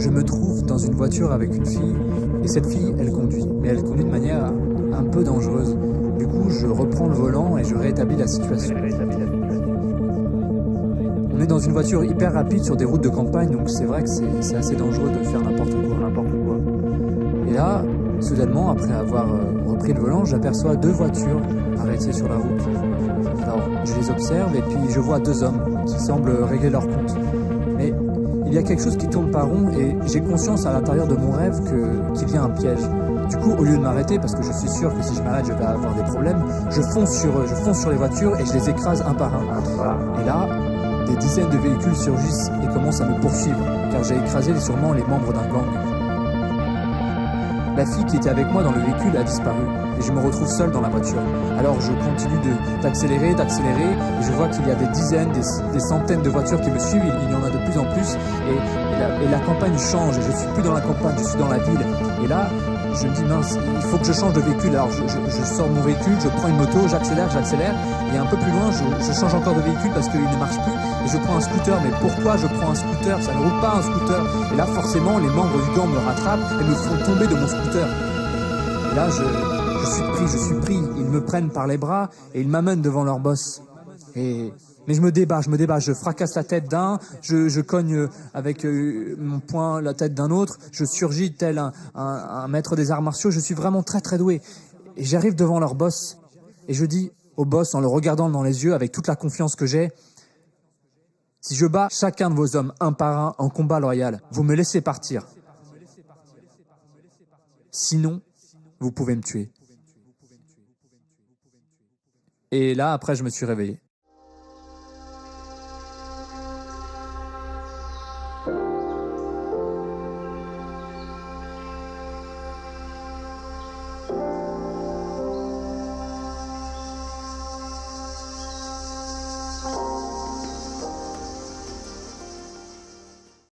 je me trouve dans une voiture avec une fille, et cette fille, elle conduit, mais elle conduit de manière un peu dangereuse. Du coup, je reprends le volant et je rétablis la situation. On est dans une voiture hyper rapide sur des routes de campagne, donc c'est vrai que c'est assez dangereux de faire n'importe quoi. Et là, soudainement, après avoir repris le volant, j'aperçois deux voitures arrêtées sur la route. Alors, je les observe et puis je vois deux hommes qui semblent régler leur compte. Mais il y a quelque chose qui tourne pas rond et j'ai conscience à l'intérieur de mon rêve qu'il y a un piège. Du coup, au lieu de m'arrêter, parce que je suis sûr que si je m'arrête, je vais avoir des problèmes, je fonce sur eux, je fonce sur les voitures et je les écrase un par un. Et là, des dizaines de véhicules surgissent et commencent à me poursuivre, car j'ai écrasé sûrement les membres d'un gang. La fille qui était avec moi dans le véhicule a disparu et je me retrouve seul dans la voiture. Alors je continue d'accélérer, et je vois qu'il y a des dizaines, des centaines de voitures qui me suivent, il y en a de plus en plus et la campagne change et je suis plus dans la campagne, je suis dans la ville. Et là, je me dis mince, il faut que je change de véhicule. Alors je sors mon véhicule, je prends une moto, j'accélère et un peu plus loin, je change encore de véhicule parce qu'il ne marche plus et je prends un scooter. Mais pourquoi je prends un scooter? Ça ne roule pas un scooter. Et là, forcément, les membres du gang me rattrapent et me font tomber de mon scooter. Et là, je suis pris. Ils me prennent par les bras et ils m'amènent devant leur boss. Mais je me débat, je fracasse la tête d'un, je cogne avec mon poing la tête d'un autre, je surgis tel un maître des arts martiaux, je suis vraiment très très doué. Et j'arrive devant leur boss et je dis au boss en le regardant dans les yeux avec toute la confiance que j'ai, si je bats chacun de vos hommes un par un en combat loyal, vous me laissez partir. Sinon, vous pouvez me tuer. Et là, après, je me suis réveillé.